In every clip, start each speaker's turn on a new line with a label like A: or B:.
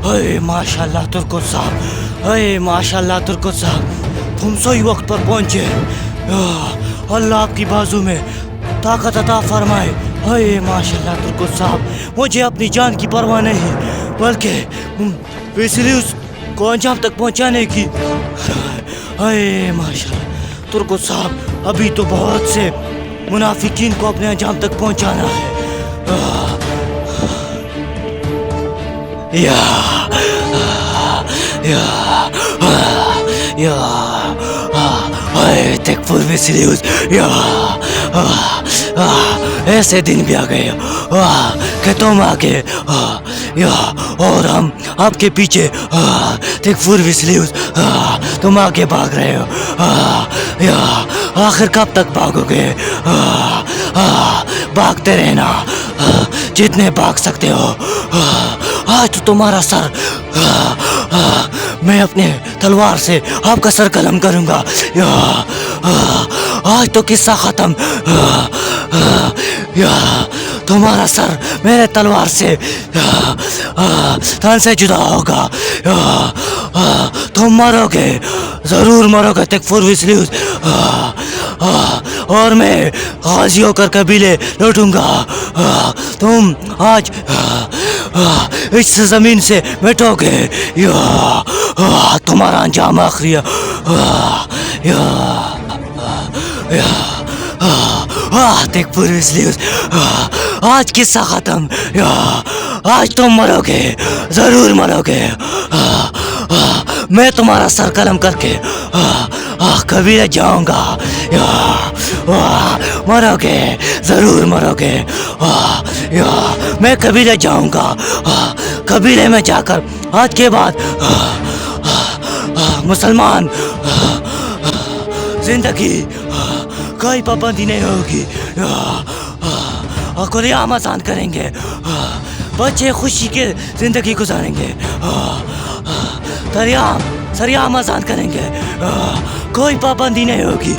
A: अरे माशाल्लाह तुर्को साहब, अरे माशाल्लाह तुर्को साहब, तुम सही वक्त पर पहुंचे। अल्लाह आपकी बाजू में ताकत अता फरमाए। अरे माशाल्लाह तुर्को साहब, मुझे अपनी जान की परवाह नहीं बल्कि वेसिलियस को अंजाम तक पहुंचाने की। अरे माशाल्लाह तुर्को साहब, अभी तो बहुत से मुनाफिकीन को अपने अंजाम तक पहुंचाना है। तकफुर वेसिलियस, ऐसे दिन भी आ गए कि तुम आगे और हम आपके पीछे। तकफुर वेसिलियस, तुम आगे भाग रहे हो। आखिर कब तक भागोगे? भागते रहना जितने भाग सकते हो। आज तो तुम्हारा सर मैं अपने तलवार से आपका सर कलम करूंगा। आज तो किस्सा खत्म। तुम्हारा सर मेरे तलवार से तन से जुदा होगा। तुम मरोगे, जरूर मरोगे तकफुर वेसिलियस। और मैं गाजी होकर कबीले लौटूंगा। तुम आज इस जमीन से मिटोगे। तुम्हारा अंजाम आखिरी है। तकफुर वेसिलियस, आज किस्सा खत्म। आज तुम मरोगे, जरूर मरोगे। मैं तुम्हारा सर कलम करके कबीले जाऊंगा। मरोगे, जरूर मरोगे। मैं कबीले जाऊंगा। कबीले में जाकर आज के बाद मुसलमान जिंदगी कोई पाबंदी नहीं होगी। खुलेआम आसान करेंगे। बच्चे खुशी के जिंदगी गुजारेंगे। सरियाम आसान करेंगे। कोई पाबंदी नहीं होगी।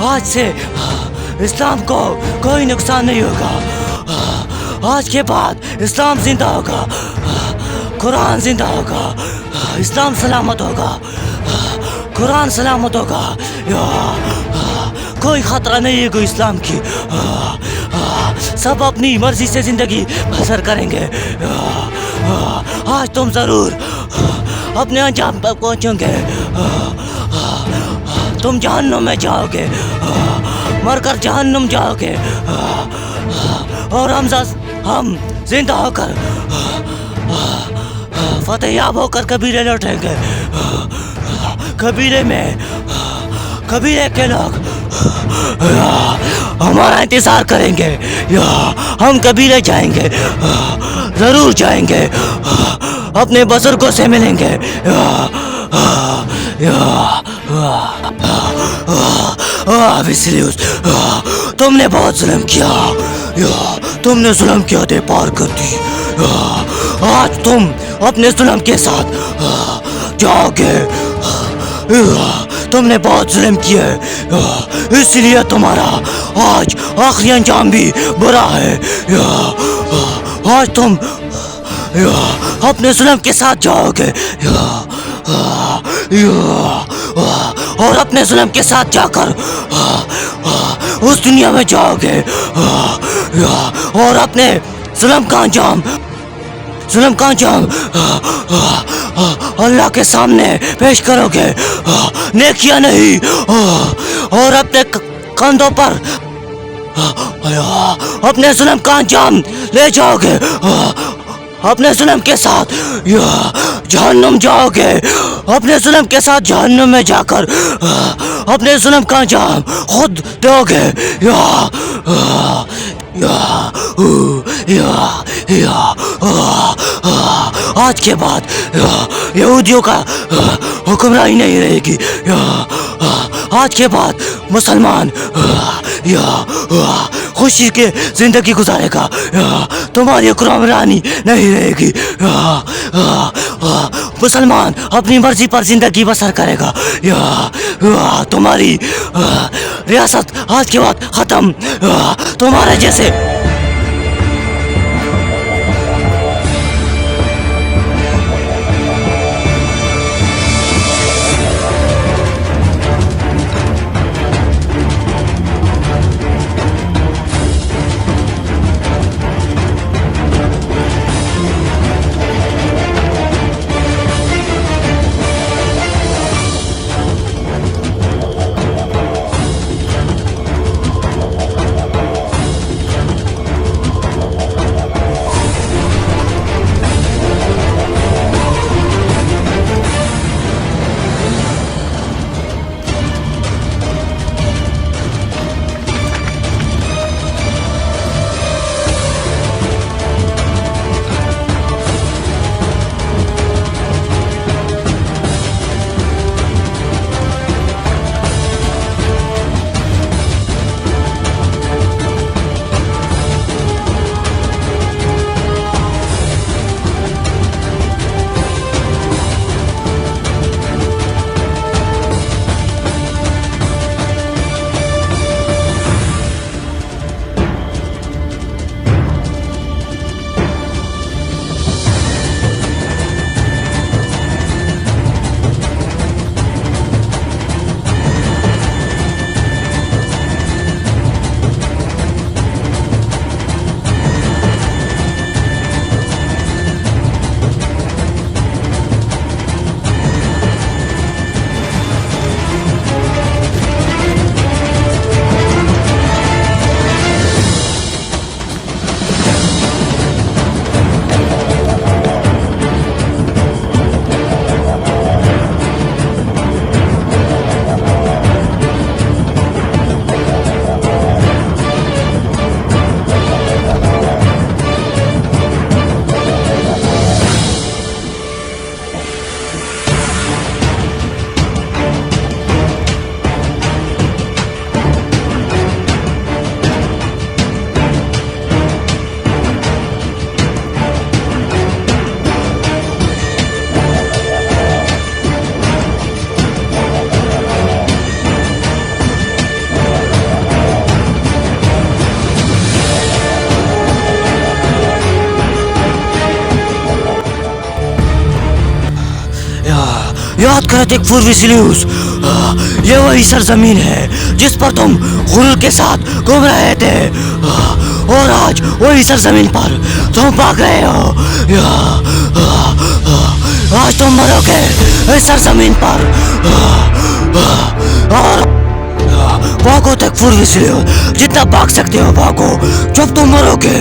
A: आज से इस्लाम को कोई नुकसान नहीं होगा। आज के बाद इस्लाम जिंदा होगा, कुरान जिंदा होगा, इस्लाम सलामत होगा, कुरान सलामत होगा। कोई खतरा नहीं है कोई इस्लाम की। सब अपनी मर्जी से जिंदगी बसर करेंगे। आज तुम जरूर अपने अंजाम पर पहुंचोगे। तुम जहन्नुम में जाओगे, मरकर जहन्नुम जाओगे। और हम जिंदा होकर फतेहयाब होकर कबीले लौटेंगे। कबीले के लोग हमारा इंतजार करेंगे। हम कबीले जाएंगे, जरूर जाएंगे। अपने बुजुर्गों से मिलेंगे। वेसिलियस, तुमने बहुत जुल्म किया। तुमने जुल्म की हदें पार कर दी। आज तुम अपने जुल्म के साथ जाओगे। तुमने बहुत जुल्म किया है, इसलिए तुम्हारा आज आखिरी अंजाम भी बुरा है। आज तुम अपने जुल्म के साथ जाओगे और अपने जुल्म के साथ जाकर उस दुनिया में जाओगे और अपने जुल्म का अंजाम अल्लाह के सामने पेश करोगे। नेकियां नहीं, और अपने कंधों पर अपने जुल्म का अंजाम ले जाओगे। अपने जुल्म के साथ जहन्नुम जाओगे। अपने जुल्म के साथ जहन्नुम में जाकर अपने जुल्म का अंजाम खुद दोगे। आज के बाद यहूदियों का हुक्मरानी नहीं रहेगी। आज के बाद मुसलमान खुशी के जिंदगी गुजारेगा। तुम्हारी हुक्मरानी नहीं रहेगी। मुसलमान अपनी मर्जी पर जिंदगी बसर करेगा। तुम्हारी रियासत आज के बाद खत्म। तुम्हारे जैसे याद करो तकफुर विसिलियस, ये वही सरजमीन है जिस पर तुम गुरूर के साथ घूम रहे थे, और आज वही सरजमीन पर तुम भाग रहे हो। आज तुम मरोगे इस सरजमीन पर। और भागो तकफुर विसिलियस, जितना भाग सकते हो भागो, जब तुम मरोगे।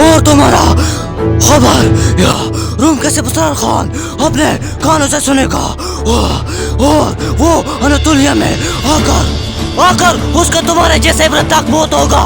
A: और तुम्हारा खबर रूम के सबस्तार खान अपने कानों से सुनेगा, और वो अनातोलिया में आकर उसका तुम्हारे जैसे इब्रतनाक मौत होगा।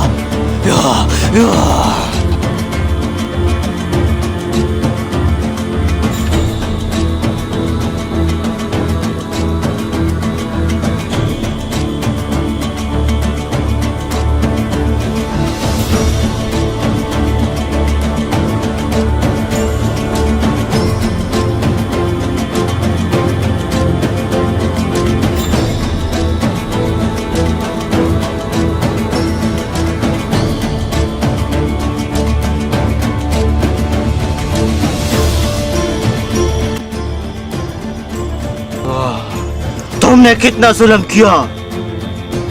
A: तुमने कितना जुल्म किया,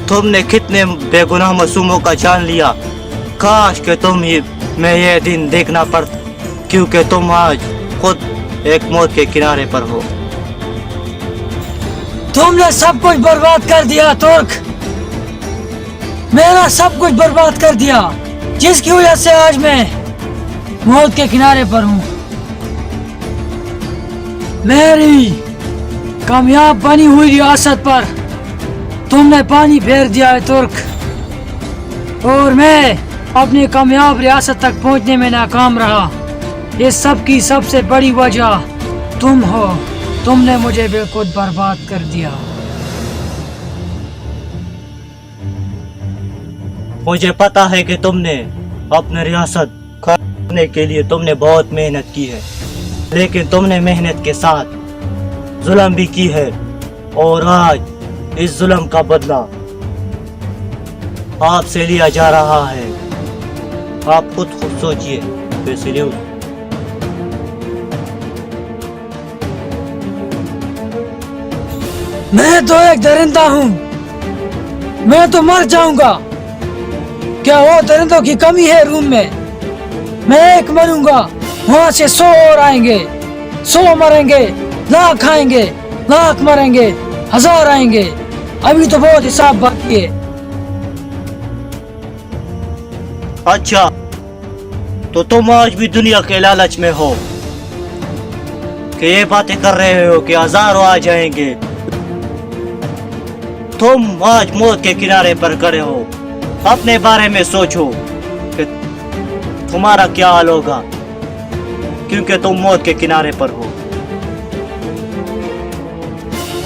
A: तुमने कितने बेगुनाह मासूमों का जान लिया। काश कि मैं ये दिन देखना पड़ता, क्योंकि तुम आज खुद एक मौत के किनारे पर हो।
B: तुमने सब कुछ बर्बाद कर दिया तुर्क, मेरा सब कुछ बर्बाद कर दिया, जिसकी वजह से आज मैं मौत के किनारे पर हूँ। मेरी कामयाब बनी हुई रियासत पर तुमने पानी फेर दिया है तुर्क, और मैं अपनी कामयाब रियासत तक पहुंचने में नाकाम रहा। इस सब की सबसे बड़ी वजह तुम हो। तुमने मुझे बिल्कुल बर्बाद कर दिया।
A: मुझे पता है कि तुमने अपनी रियासत करने के लिए तुमने बहुत मेहनत की है, लेकिन तुमने मेहनत के साथ जुल्म भी की है, और आज इस जुल्म का बदला आपसे लिया जा रहा है। आप खुद सोचिए विसिलियस।
B: मैं तो एक दरिंदा हूँ, मैं तो मर जाऊंगा। क्या वो दरिंदों की कमी है रूम में? मैं एक मरूंगा, वहाँ से 100 और आएंगे, 100 मरेंगे, लाख आएंगे, लाख मरेंगे, 1000 आएंगे। अभी तो बहुत हिसाब बाकी है।
A: अच्छा, तो तुम आज भी दुनिया के लालच में हो कि ये बातें कर रहे हो कि 1000 आ जाएंगे। तुम आज मौत के किनारे पर खड़े हो। अपने बारे में सोचो कि तुम्हारा क्या हाल होगा, क्योंकि तुम मौत के किनारे पर हो।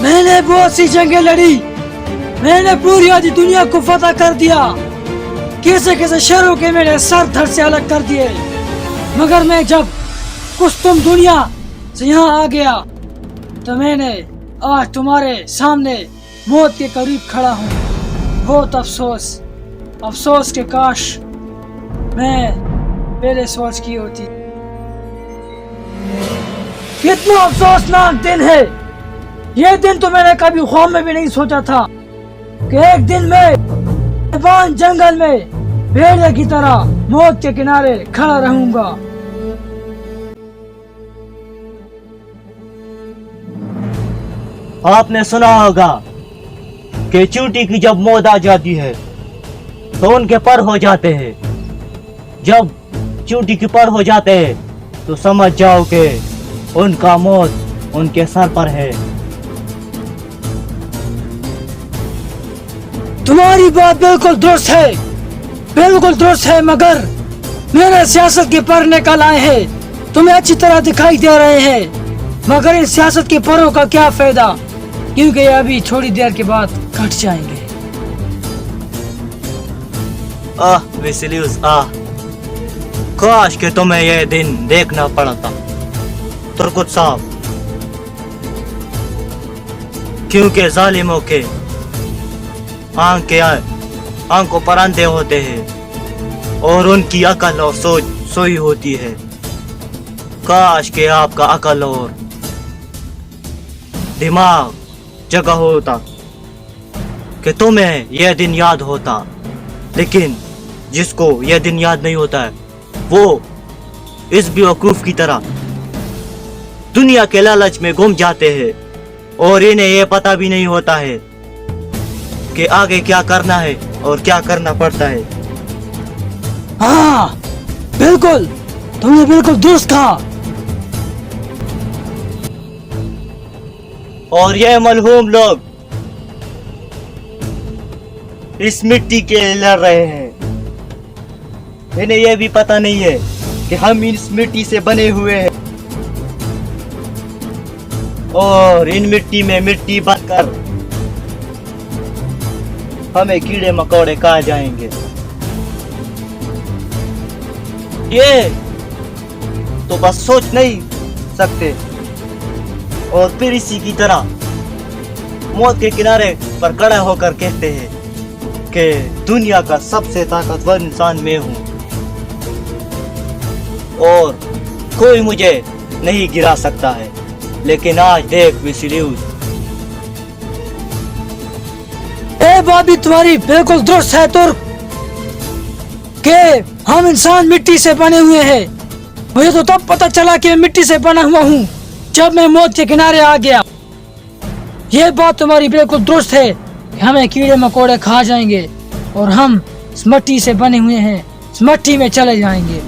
B: मैंने बहुत सी जंगें लड़ी, मैंने पूरी आधी दुनिया को फतह कर दिया, कैसे कैसे शहरों के मैंने सर धड़ से अलग कर दिए। मगर मैं जब कुछ तुम दुनिया से यहाँ आ गया, तो मैंने आज तुम्हारे सामने मौत के करीब खड़ा हूँ। बहुत अफसोस के काश मैं पहले सोच की होती। कितना अफसोसनाक दिन है ये दिन, तो मैंने कभी ख्वाब में भी नहीं सोचा था कि एक दिन मैं मैदान जंगल में भेड़िया की तरह मौत के किनारे खड़ा रहूंगा।
A: आपने सुना होगा कि चींटी की जब मौत आ जाती है तो उनके पर हो जाते हैं। जब चींटी के पर हो जाते हैं तो समझ जाओ कि उनका मौत उनके सर पर है।
B: तुम्हारी बात बिल्कुल दुरुस्त है, बिल्कुल दुरुस्त है, मगर मेरे सियासत के पर निकल आए हैं। तुम्हें अच्छी तरह दिखाई दे रहे हैं, मगर इस सियासत के परों का क्या फायदा, क्योंकि ये अभी थोड़ी देर के बाद कट जाएंगे।
A: विसिलियस, काश कि तुम्हें यह दिन देखना पड़ता तुर्कुत साहब, क्योंकि जालिमों के आंखों पर अंधे होते हैं और उनकी अकल और सोच सोई होती है। काश कि आपका अकल और दिमाग जगा होता कि तुम्हें यह दिन याद होता, लेकिन जिसको यह दिन याद नहीं होता है वो इस बेवकूफ की तरह दुनिया के लालच में गुम जाते हैं और इन्हें यह पता भी नहीं होता है कि आगे क्या करना है और क्या करना पड़ता है।
B: हाँ बिल्कुल, तुमने बिल्कुल दुरुस्त कहा।
A: और यह मलहूम लोग इस मिट्टी के लिए लड़ रहे हैं। इन्हें यह भी पता नहीं है कि हम इस मिट्टी से बने हुए हैं और इन मिट्टी में मिट्टी बनकर हमें कीड़े मकोड़े खा जाएंगे। ये तो बस सोच नहीं सकते और फिर इसी की तरह मौत के किनारे पर खड़ा होकर कहते हैं कि दुनिया का सबसे ताकतवर इंसान मैं हूं और कोई मुझे नहीं गिरा सकता है। लेकिन आज देख विसिलियस,
B: ए बात भी तुम्हारी बिल्कुल दुरुस्त है तुर्क कि हम इंसान मिट्टी से बने हुए हैं। मुझे तो तब पता चला कि मैं मिट्टी से बना हुआ हूँ जब मैं मौत के किनारे आ गया। ये बात तुम्हारी बिल्कुल दुरुस्त है कि हमें कीड़े मकोड़े खा जाएंगे और हम इस मिट्टी से बने हुए हैं, इस मिट्टी में चले जाएंगे।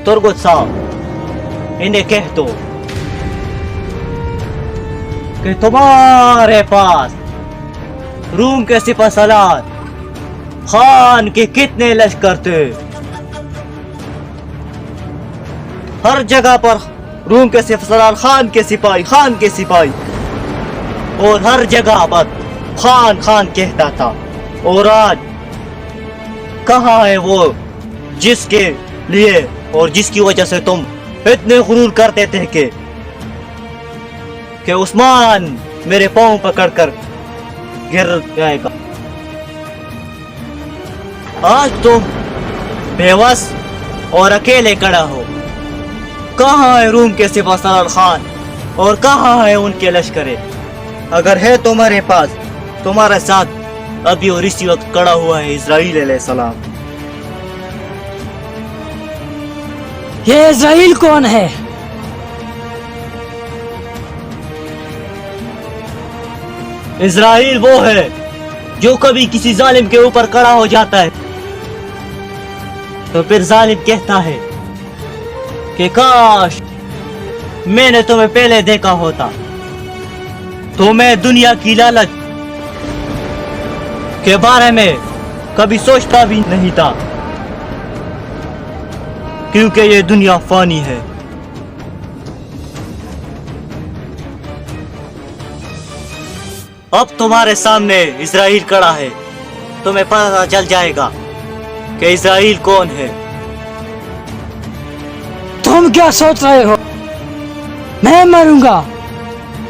A: तुर्गुत साहब, इन्हें कह दो कि तुम्हारे पास रूम के सिपह सलार खान के कितने लश्कर थे। हर जगह पर रूम के सिपह सलार खान के सिपाही और हर जगह पर खान खान कहता था। और आज कहाँ है वो जिसके लिए और जिसकी वजह से तुम इतने गुरूर करते थे कि उस्मान मेरे पांव पकड़कर गिर जाएगा। आज तुम बेबस और अकेले खड़ा हो। कहाँ है रूम के सिपह सलार खान और कहाँ है उनके लश्करे? अगर है तुम्हारे पास, तुम्हारे साथ अभी और इसी वक्त खड़ा हुआ है इस्राईल अलैहिस्सलाम।
B: ये इस्राईल कौन है?
A: इस्राईल वो है جو کبھی کسی ظالم کے اوپر کڑا ہو جاتا ہے تو پھر ظالم کہتا ہے کہ کاش میں نے تمہیں پہلے دیکھا ہوتا تو میں دنیا کی لالچ کے بارے میں کبھی سوچتا بھی نہیں تھا، کیونکہ یہ دنیا فانی ہے۔ اب تمہارے سامنے اسرائیل کھڑا ہے، تمہیں پتہ چل جائے گا کہ اسرائیل کون ہے۔
B: تم کیا سوچ رہے ہو میں مروں گا؟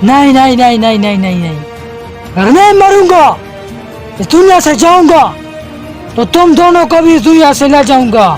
B: نہیں نہیں نہیں نہیں نہیں نہیں نہیں، اگر میں مروں گا اس دنیا سے جاؤں گا تو تم دونوں کو بھی اس دنیا سے لے جاؤں گا۔